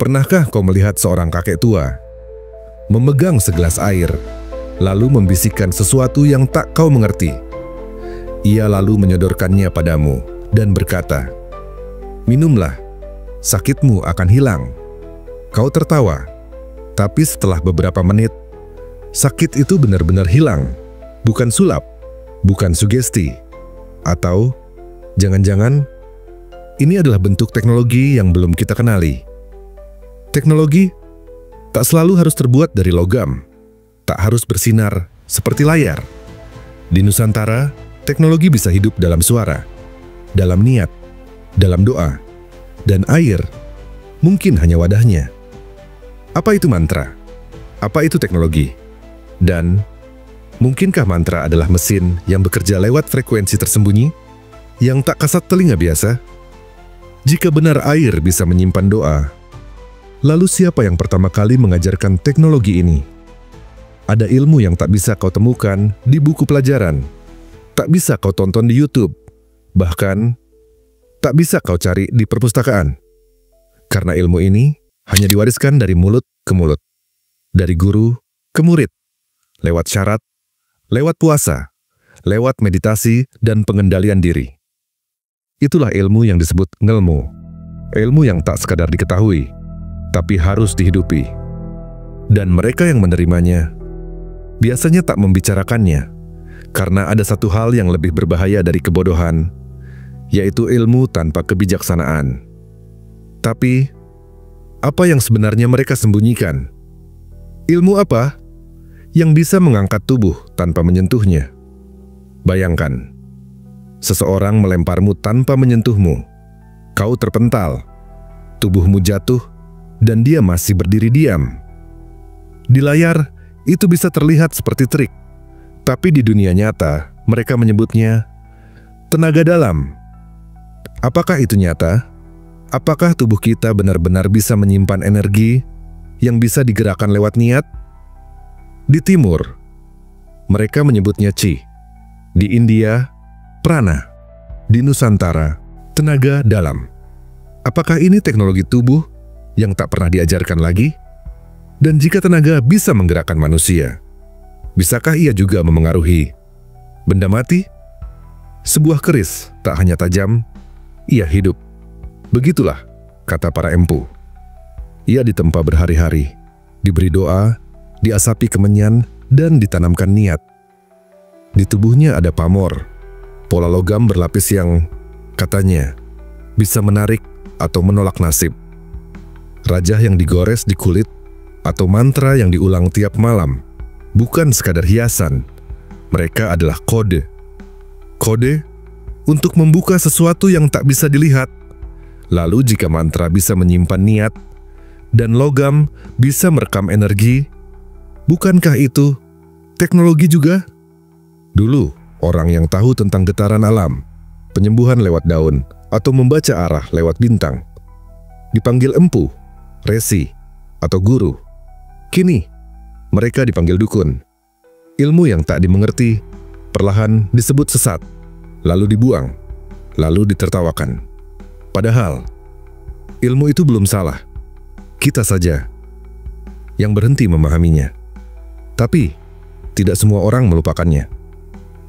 Pernahkah kau melihat seorang kakek tua memegang segelas air, lalu membisikkan sesuatu yang tak kau mengerti? Ia lalu menyodorkannya padamu dan berkata, "Minumlah, sakitmu akan hilang." Kau tertawa, tapi setelah beberapa menit, sakit itu benar-benar hilang. Bukan sulap, bukan sugesti. Atau jangan-jangan ini adalah bentuk teknologi yang belum kita kenali. Teknologi tak selalu harus terbuat dari logam, tak harus bersinar seperti layar. Di Nusantara, teknologi bisa hidup dalam suara, dalam niat, dalam doa, dan air mungkin hanya wadahnya. Apa itu mantra? Apa itu teknologi? Dan mungkinkah mantra adalah mesin yang bekerja lewat frekuensi tersembunyi yang tak kasat telinga biasa? Jika benar air bisa menyimpan doa, lalu siapa yang pertama kali mengajarkan teknologi ini? Ada ilmu yang tak bisa kau temukan di buku pelajaran, tak bisa kau tonton di YouTube, bahkan tak bisa kau cari di perpustakaan. Karena ilmu ini hanya diwariskan dari mulut ke mulut, dari guru ke murid, lewat syarat, lewat puasa, lewat meditasi dan pengendalian diri. Itulah ilmu yang disebut ngelmu, ilmu yang tak sekadar diketahui, tapi harus dihidupi. Dan mereka yang menerimanya biasanya tak membicarakannya, karena ada satu hal yang lebih berbahaya dari kebodohan, yaitu ilmu tanpa kebijaksanaan. Tapi, apa yang sebenarnya mereka sembunyikan? Ilmu apa yang bisa mengangkat tubuh tanpa menyentuhnya? Bayangkan, seseorang melemparmu tanpa menyentuhmu. Kau terpental, tubuhmu jatuh, dan dia masih berdiri diam. Di layar, itu bisa terlihat seperti trik, tapi di dunia nyata, mereka menyebutnya tenaga dalam. Apakah itu nyata? Apakah tubuh kita benar-benar bisa menyimpan energi yang bisa digerakkan lewat niat? Di timur, mereka menyebutnya chi. Di India, prana. Di Nusantara, tenaga dalam. Apakah ini teknologi tubuh yang tak pernah diajarkan lagi? Dan jika tenaga bisa menggerakkan manusia, bisakah ia juga memengaruhi benda mati? Sebuah keris tak hanya tajam, ia hidup. Begitulah kata para empu. Ia ditempa berhari-hari, diberi doa, diasapi kemenyan, dan ditanamkan niat. Di tubuhnya ada pamor, pola logam berlapis yang katanya bisa menarik atau menolak nasib. Rajah yang digores di kulit atau mantra yang diulang tiap malam bukan sekadar hiasan. Mereka adalah kode. Kode untuk membuka sesuatu yang tak bisa dilihat. Lalu jika mantra bisa menyimpan niat dan logam bisa merekam energi, bukankah itu teknologi juga? Dulu, orang yang tahu tentang getaran alam, penyembuhan lewat daun, atau membaca arah lewat bintang, dipanggil empu, resi, atau guru. Kini, mereka dipanggil dukun. Ilmu yang tak dimengerti, perlahan disebut sesat, lalu dibuang, lalu ditertawakan. Padahal, ilmu itu belum salah. Kita saja yang berhenti memahaminya. Tapi, tidak semua orang melupakannya.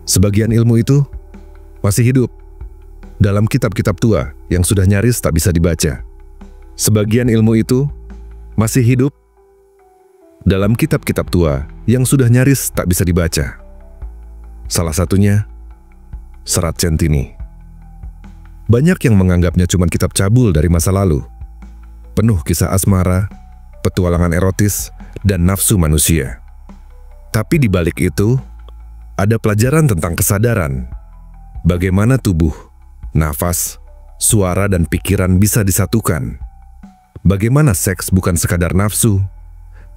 Sebagian ilmu itu masih hidup dalam kitab-kitab tua yang sudah nyaris tak bisa dibaca. Sebagian ilmu itu masih hidup dalam kitab-kitab tua yang sudah nyaris tak bisa dibaca. Salah satunya, Serat Centini. Banyak yang menganggapnya cuma kitab cabul dari masa lalu, penuh kisah asmara, petualangan erotis, dan nafsu manusia. Tapi di balik itu, ada pelajaran tentang kesadaran, bagaimana tubuh, nafas, suara, dan pikiran bisa disatukan. Bagaimana seks bukan sekadar nafsu,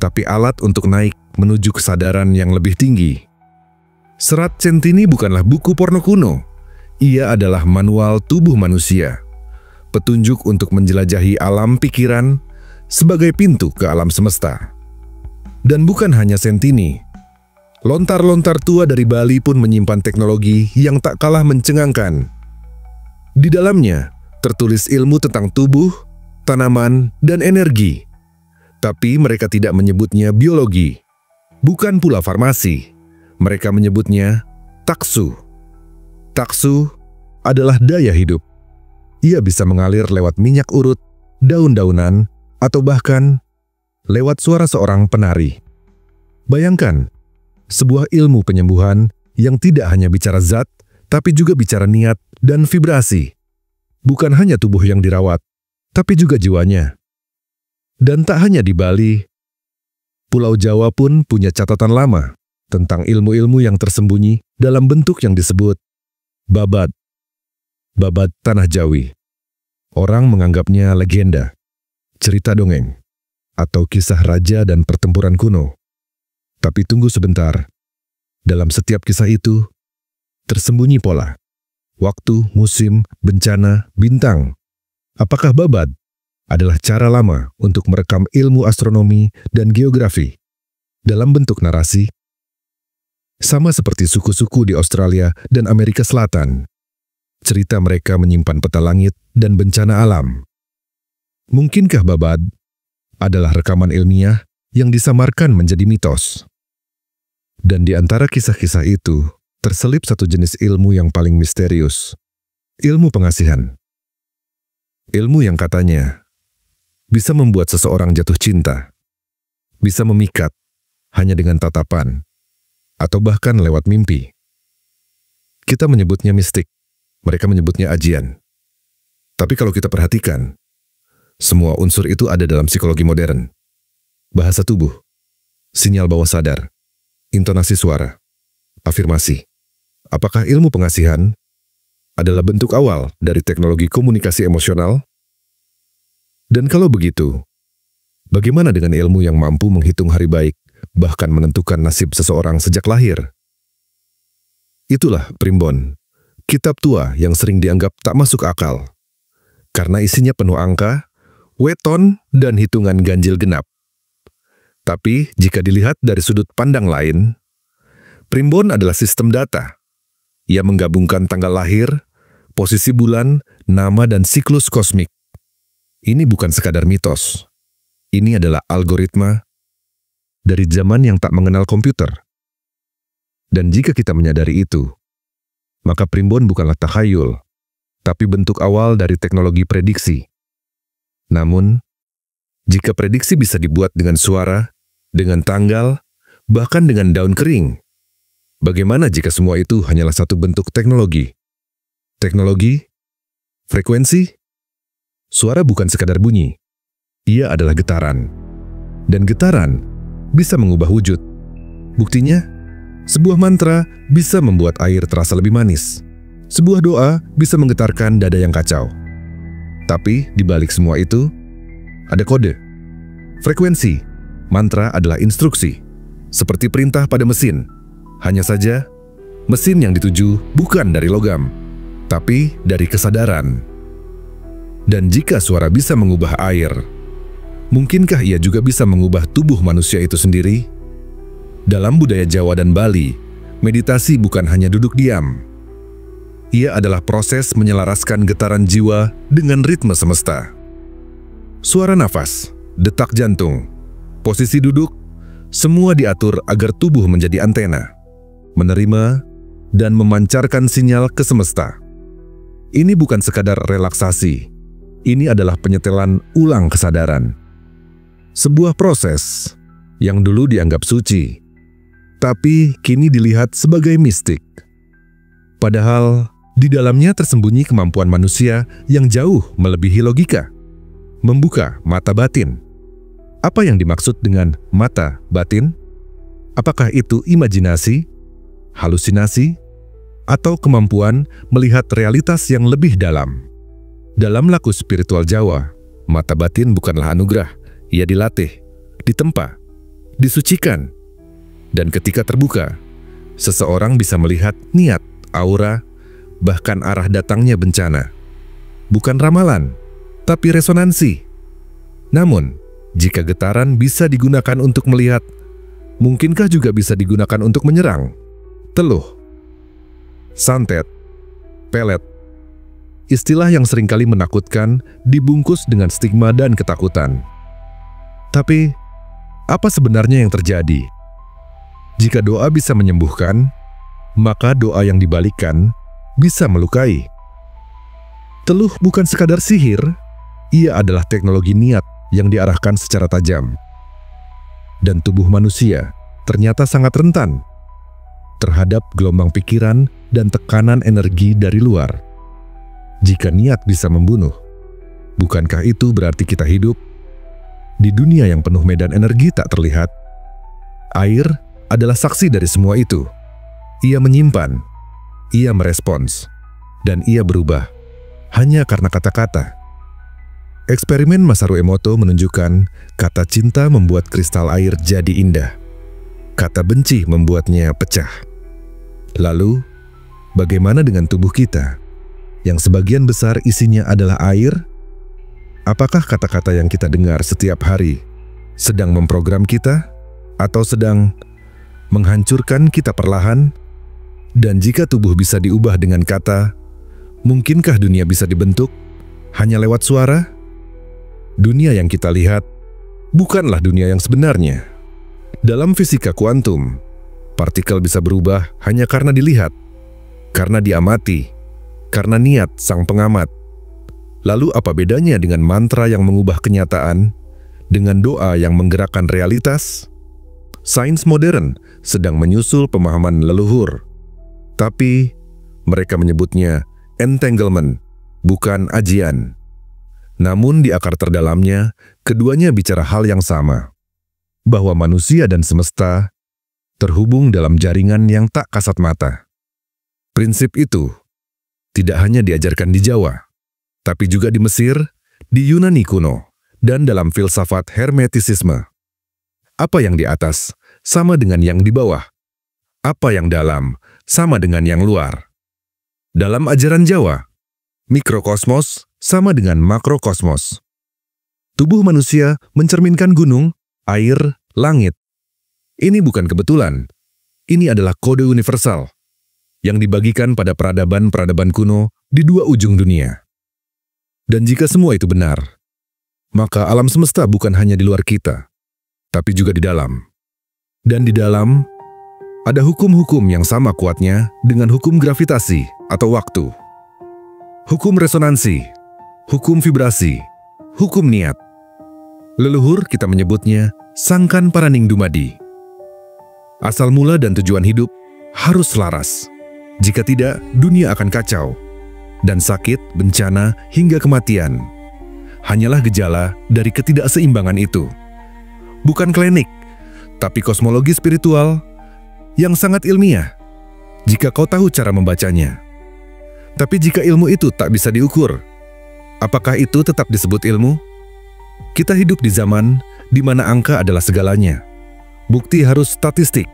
tapi alat untuk naik menuju kesadaran yang lebih tinggi. Serat Centini bukanlah buku porno kuno. Ia adalah manual tubuh manusia, petunjuk untuk menjelajahi alam pikiran sebagai pintu ke alam semesta. Dan bukan hanya Centini, lontar-lontar tua dari Bali pun menyimpan teknologi yang tak kalah mencengangkan. Di dalamnya tertulis ilmu tentang tubuh, tanaman, dan energi Tapi mereka tidak menyebutnya biologi, bukan pula farmasi. Mereka menyebutnya taksu. Taksu adalah daya hidup. Ia bisa mengalir lewat minyak urut, daun-daunan, atau bahkan lewat suara seorang penari. Bayangkan, sebuah ilmu penyembuhan yang tidak hanya bicara zat, tapi juga bicara niat dan vibrasi. Bukan hanya tubuh yang dirawat, tapi juga jiwanya. Dan tak hanya di Bali, Pulau Jawa pun punya catatan lama tentang ilmu-ilmu yang tersembunyi dalam bentuk yang disebut babat. Babat Tanah Jawi. Orang menganggapnya legenda, cerita dongeng, atau kisah raja dan pertempuran kuno. Tapi tunggu sebentar, dalam setiap kisah itu, tersembunyi pola, waktu, musim, bencana, bintang. Apakah babat adalah cara lama untuk merekam ilmu astronomi dan geografi dalam bentuk narasi? Sama seperti suku-suku di Australia dan Amerika Selatan, cerita mereka menyimpan peta langit dan bencana alam. Mungkinkah babat adalah rekaman ilmiah yang disamarkan menjadi mitos? Dan di antara kisah-kisah itu, terselip satu jenis ilmu yang paling misterius, ilmu pengasihan. Ilmu yang katanya bisa membuat seseorang jatuh cinta, bisa memikat hanya dengan tatapan, atau bahkan lewat mimpi. Kita menyebutnya mistik, mereka menyebutnya ajian. Tapi kalau kita perhatikan, semua unsur itu ada dalam psikologi modern. Bahasa tubuh, sinyal bawah sadar, intonasi suara, afirmasi. Apakah ilmu pengasihan adalah bentuk awal dari teknologi komunikasi emosional? Dan kalau begitu, bagaimana dengan ilmu yang mampu menghitung hari baik, bahkan menentukan nasib seseorang sejak lahir? Itulah primbon, kitab tua yang sering dianggap tak masuk akal, karena isinya penuh angka, weton, dan hitungan ganjil genap. Tapi jika dilihat dari sudut pandang lain, primbon adalah sistem data. Ia menggabungkan tanggal lahir, posisi bulan, nama, dan siklus kosmik. Ini bukan sekadar mitos. Ini adalah algoritma dari zaman yang tak mengenal komputer. Dan jika kita menyadari itu, maka primbon bukanlah takhayul, tapi bentuk awal dari teknologi prediksi. Namun, jika prediksi bisa dibuat dengan suara, dengan tanggal, bahkan dengan daun kering, bagaimana jika semua itu hanyalah satu bentuk teknologi? Teknologi? Frekuensi? Suara bukan sekadar bunyi. Ia adalah getaran. Dan getaran bisa mengubah wujud. Buktinya, sebuah mantra bisa membuat air terasa lebih manis. Sebuah doa bisa menggetarkan dada yang kacau. Tapi di balik semua itu, ada kode. Frekuensi. Mantra adalah instruksi. Seperti perintah pada mesin. Hanya saja, mesin yang dituju bukan dari logam, tapi dari kesadaran. Dan jika suara bisa mengubah air, mungkinkah ia juga bisa mengubah tubuh manusia itu sendiri? Dalam budaya Jawa dan Bali, meditasi bukan hanya duduk diam. Ia adalah proses menyelaraskan getaran jiwa dengan ritme semesta. Suara nafas, detak jantung, posisi duduk, semua diatur agar tubuh menjadi antena, menerima dan memancarkan sinyal ke semesta. Ini bukan sekadar relaksasi. Ini adalah penyetelan ulang kesadaran. Sebuah proses yang dulu dianggap suci, tapi kini dilihat sebagai mistik. Padahal di dalamnya tersembunyi kemampuan manusia yang jauh melebihi logika. Membuka mata batin. Apa yang dimaksud dengan mata batin? Apakah itu imajinasi, halusinasi, atau kemampuan melihat realitas yang lebih dalam? Dalam laku spiritual Jawa, mata batin bukanlah anugerah. Ia dilatih, ditempa, disucikan. Dan ketika terbuka, seseorang bisa melihat niat, aura, bahkan arah datangnya bencana. Bukan ramalan, tapi resonansi. Namun, jika getaran bisa digunakan untuk melihat, mungkinkah juga bisa digunakan untuk menyerang? Teluh, santet, pelet, istilah yang seringkali menakutkan dibungkus dengan stigma dan ketakutan. Tapi, apa sebenarnya yang terjadi? Jika doa bisa menyembuhkan, maka doa yang dibalikkan bisa melukai. Teluh bukan sekadar sihir, ia adalah teknologi niat yang diarahkan secara tajam. Dan tubuh manusia ternyata sangat rentan terhadap gelombang pikiran dan tekanan energi dari luar. Jika niat bisa membunuh, bukankah itu berarti kita hidup di dunia yang penuh medan energi tak terlihat? Air adalah saksi dari semua itu. Ia menyimpan, ia merespons, dan ia berubah hanya karena kata-kata. Eksperimen Masaru Emoto menunjukkan kata cinta membuat kristal air jadi indah. Kata benci membuatnya pecah. Lalu, bagaimana dengan tubuh kita, yang sebagian besar isinya adalah air? Apakah kata-kata yang kita dengar setiap hari sedang memprogram kita, atau sedang menghancurkan kita perlahan? Dan jika tubuh bisa diubah dengan kata, mungkinkah dunia bisa dibentuk hanya lewat suara? Dunia yang kita lihat bukanlah dunia yang sebenarnya. Dalam fisika kuantum, partikel bisa berubah hanya karena dilihat, karena diamati, karena niat sang pengamat. Lalu apa bedanya dengan mantra yang mengubah kenyataan, dengan doa yang menggerakkan realitas? Sains modern sedang menyusul pemahaman leluhur, tapi mereka menyebutnya entanglement, bukan ajian. Namun di akar terdalamnya, keduanya bicara hal yang sama, bahwa manusia dan semesta terhubung dalam jaringan yang tak kasat mata. Prinsip itu tidak hanya diajarkan di Jawa, tapi juga di Mesir, di Yunani kuno, dan dalam filsafat hermetisisme. Apa yang di atas sama dengan yang di bawah. Apa yang dalam sama dengan yang luar. Dalam ajaran Jawa, mikrokosmos sama dengan makrokosmos. Tubuh manusia mencerminkan gunung, air, langit. Ini bukan kebetulan. Ini adalah kode universal yang dibagikan pada peradaban-peradaban kuno di dua ujung dunia. Dan jika semua itu benar, maka alam semesta bukan hanya di luar kita, tapi juga di dalam. Dan di dalam, ada hukum-hukum yang sama kuatnya dengan hukum gravitasi atau waktu. Hukum resonansi, hukum vibrasi, hukum niat. Leluhur kita menyebutnya Sangkan Paraning Dumadi. Asal mula dan tujuan hidup harus selaras. Jika tidak, dunia akan kacau. Dan sakit, bencana, hingga kematian hanyalah gejala dari ketidakseimbangan itu. Bukan klinik, tapi kosmologi spiritual yang sangat ilmiah, jika kau tahu cara membacanya. Tapi jika ilmu itu tak bisa diukur, apakah itu tetap disebut ilmu? Kita hidup di zaman di mana angka adalah segalanya. Bukti harus statistik,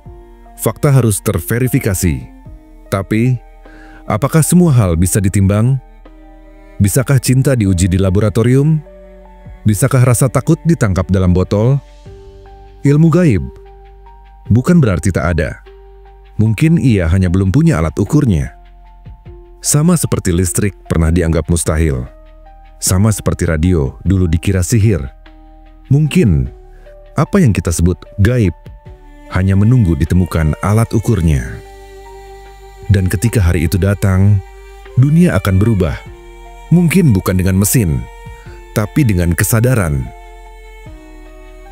fakta harus terverifikasi. Tapi, apakah semua hal bisa ditimbang? Bisakah cinta diuji di laboratorium? Bisakah rasa takut ditangkap dalam botol? Ilmu gaib bukan berarti tak ada. Mungkin ia hanya belum punya alat ukurnya. Sama seperti listrik pernah dianggap mustahil. Sama seperti radio dulu dikira sihir. Mungkin apa yang kita sebut gaib hanya menunggu ditemukan alat ukurnya. Dan ketika hari itu datang, dunia akan berubah. Mungkin bukan dengan mesin, tapi dengan kesadaran.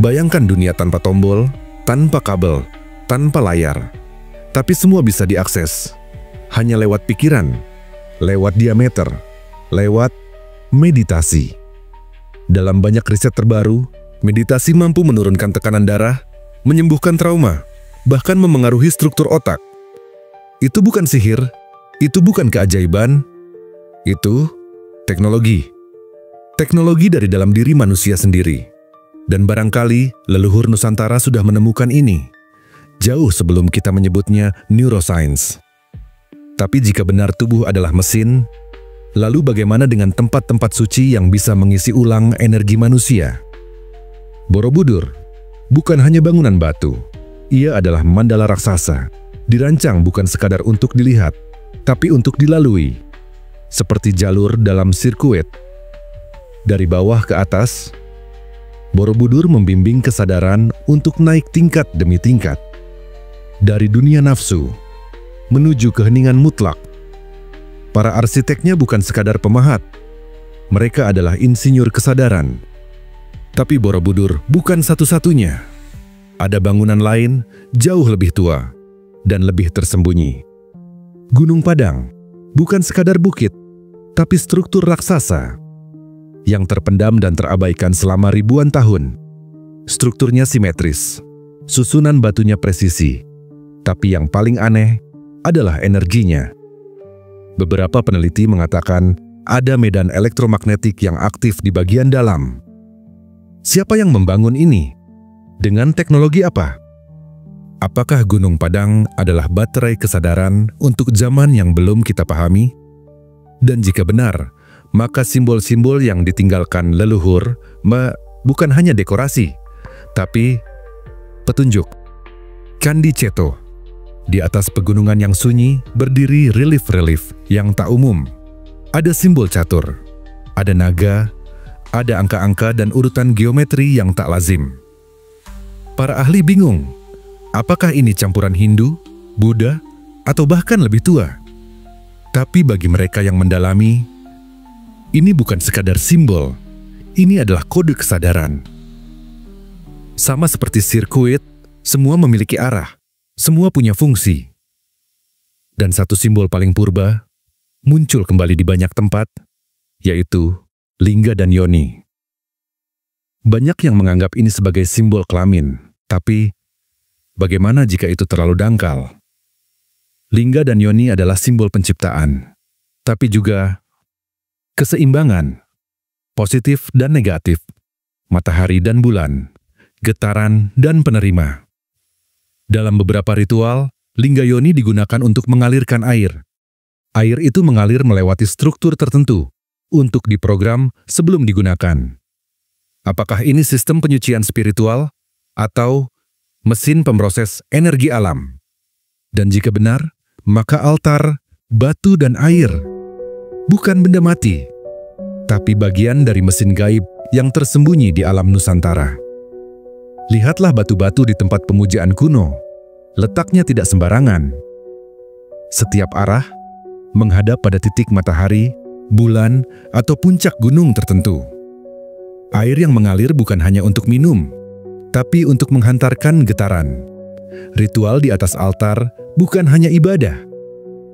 Bayangkan dunia tanpa tombol, tanpa kabel, tanpa layar. Tapi semua bisa diakses. Hanya lewat pikiran, lewat diameter, lewat meditasi. Dalam banyak riset terbaru, meditasi mampu menurunkan tekanan darah, menyembuhkan trauma, bahkan memengaruhi struktur otak. Itu bukan sihir, itu bukan keajaiban, itu teknologi. Teknologi dari dalam diri manusia sendiri. Dan barangkali leluhur Nusantara sudah menemukan ini, jauh sebelum kita menyebutnya neuroscience. Tapi jika benar tubuh adalah mesin, lalu bagaimana dengan tempat-tempat suci yang bisa mengisi ulang energi manusia? Borobudur bukan hanya bangunan batu, ia adalah mandala raksasa, dirancang bukan sekadar untuk dilihat, tapi untuk dilalui. Seperti jalur dalam sirkuit. Dari bawah ke atas, Borobudur membimbing kesadaran untuk naik tingkat demi tingkat. Dari dunia nafsu, menuju keheningan mutlak. Para arsiteknya bukan sekadar pemahat. Mereka adalah insinyur kesadaran. Tapi Borobudur bukan satu-satunya. Ada bangunan lain jauh lebih tua dan lebih tersembunyi. Gunung Padang bukan sekadar bukit, tapi struktur raksasa yang terpendam dan terabaikan selama ribuan tahun. Strukturnya simetris, susunan batunya presisi, tapi yang paling aneh adalah energinya. Beberapa peneliti mengatakan ada medan elektromagnetik yang aktif di bagian dalam. Siapa yang membangun ini? Dengan teknologi apa? Apakah Gunung Padang adalah baterai kesadaran untuk zaman yang belum kita pahami? Dan jika benar, maka simbol-simbol yang ditinggalkan leluhur bukan hanya dekorasi, tapi petunjuk. Candi Ceto. Di atas pegunungan yang sunyi berdiri relief-relief yang tak umum. Ada simbol catur, ada naga, ada angka-angka dan urutan geometri yang tak lazim. Para ahli bingung, apakah ini campuran Hindu, Buddha, atau bahkan lebih tua? Tapi bagi mereka yang mendalami, ini bukan sekadar simbol, ini adalah kode kesadaran. Sama seperti sirkuit, semua memiliki arah, semua punya fungsi. Dan satu simbol paling purba muncul kembali di banyak tempat, yaitu lingga dan yoni. Banyak yang menganggap ini sebagai simbol kelamin, tapi bagaimana jika itu terlalu dangkal? Lingga dan yoni adalah simbol penciptaan, tapi juga keseimbangan, positif dan negatif, matahari dan bulan, getaran dan penerima. Dalam beberapa ritual, lingga yoni digunakan untuk mengalirkan air. Air itu mengalir melewati struktur tertentu untuk diprogram sebelum digunakan. Apakah ini sistem penyucian spiritual atau mesin pemroses energi alam? Dan jika benar, maka altar, batu dan air bukan benda mati, tapi bagian dari mesin gaib yang tersembunyi di alam Nusantara. Lihatlah batu-batu di tempat pemujaan kuno. Letaknya tidak sembarangan. Setiap arah menghadap pada titik matahari, bulan, atau puncak gunung tertentu. Air yang mengalir bukan hanya untuk minum, tapi untuk menghantarkan getaran. Ritual di atas altar bukan hanya ibadah,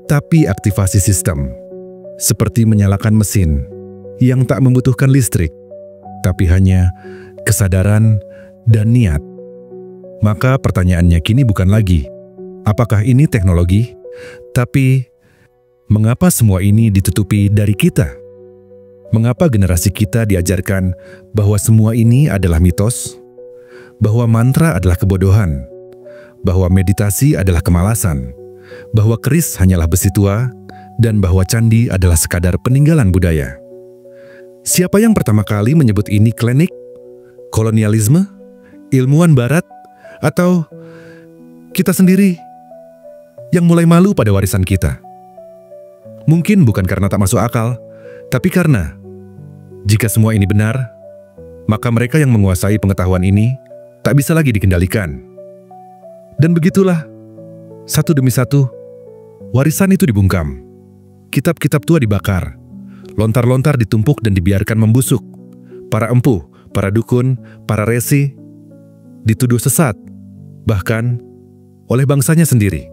tapi aktivasi sistem. Seperti menyalakan mesin yang tak membutuhkan listrik, tapi hanya kesadaran dan niat. Maka pertanyaannya kini bukan lagi, apakah ini teknologi? Tapi, mengapa semua ini ditutupi dari kita? Mengapa generasi kita diajarkan bahwa semua ini adalah mitos? Bahwa mantra adalah kebodohan? Bahwa meditasi adalah kemalasan? Bahwa keris hanyalah besi tua? Dan bahwa candi adalah sekadar peninggalan budaya? Siapa yang pertama kali menyebut ini klinik, kolonialisme, ilmuwan barat, atau kita sendiri yang mulai malu pada warisan kita? Mungkin bukan karena tak masuk akal, tapi karena jika semua ini benar, maka mereka yang menguasai pengetahuan ini tak bisa lagi dikendalikan. Dan begitulah, satu demi satu, warisan itu dibungkam. Kitab-kitab tua dibakar, lontar-lontar ditumpuk dan dibiarkan membusuk. Para empu, para dukun, para resi dituduh sesat, bahkan oleh bangsanya sendiri.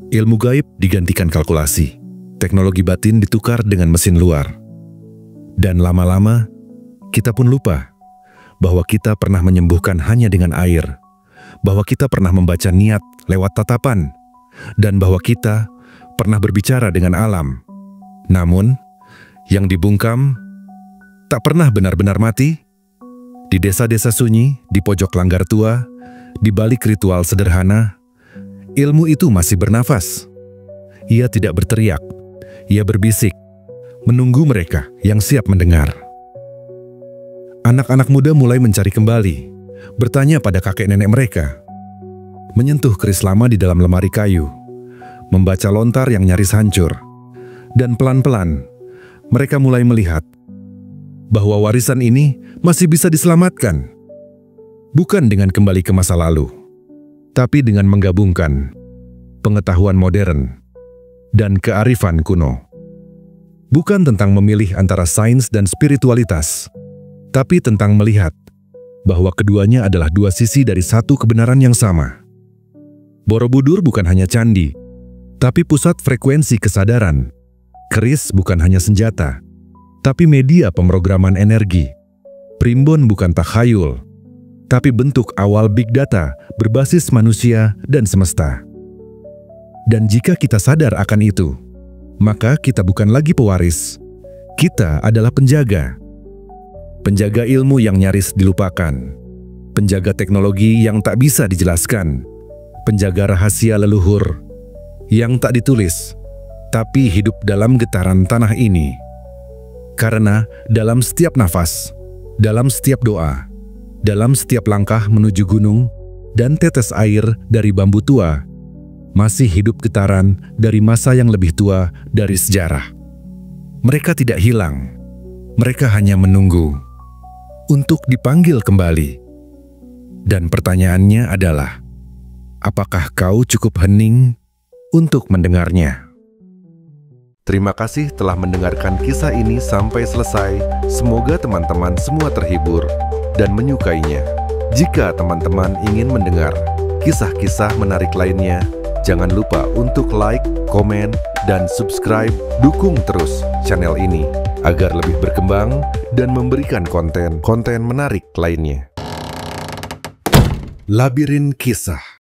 Ilmu gaib digantikan kalkulasi, teknologi batin ditukar dengan mesin luar. Dan lama-lama, kita pun lupa bahwa kita pernah menyembuhkan hanya dengan air, bahwa kita pernah membaca niat lewat tatapan, dan bahwa kita pernah berbicara dengan alam. Namun, yang dibungkam tak pernah benar-benar mati. Di desa-desa sunyi, di pojok langgar tua, di balik ritual sederhana, ilmu itu masih bernafas. Ia tidak berteriak, ia berbisik, menunggu mereka yang siap mendengar. Anak-anak muda mulai mencari kembali, bertanya pada kakek nenek mereka, menyentuh keris lama di dalam lemari kayu, membaca lontar yang nyaris hancur, dan pelan-pelan mereka mulai melihat bahwa warisan ini masih bisa diselamatkan, bukan dengan kembali ke masa lalu, tapi dengan menggabungkan pengetahuan modern dan kearifan kuno. Bukan tentang memilih antara sains dan spiritualitas, tapi tentang melihat bahwa keduanya adalah dua sisi dari satu kebenaran yang sama. Borobudur bukan hanya candi, tapi pusat frekuensi kesadaran. Keris bukan hanya senjata, tapi media pemrograman energi. Primbon bukan takhayul, tapi bentuk awal big data berbasis manusia dan semesta. Dan jika kita sadar akan itu, maka kita bukan lagi pewaris, kita adalah penjaga. Penjaga ilmu yang nyaris dilupakan, penjaga teknologi yang tak bisa dijelaskan, penjaga rahasia leluhur yang tak ditulis, tapi hidup dalam getaran tanah ini. Karena dalam setiap nafas, dalam setiap doa, dalam setiap langkah menuju gunung, dan tetes air dari bambu tua, masih hidup getaran dari masa yang lebih tua dari sejarah. Mereka tidak hilang, mereka hanya menunggu untuk dipanggil kembali. Dan pertanyaannya adalah, apakah kau cukup hening untuk mendengarnya? Terima kasih telah mendengarkan kisah ini sampai selesai. Semoga teman-teman semua terhibur dan menyukainya. Jika teman-teman ingin mendengar kisah-kisah menarik lainnya, jangan lupa untuk like, komen, dan subscribe. Dukung terus channel ini agar lebih berkembang dan memberikan konten-konten menarik lainnya. Labirin Kisah.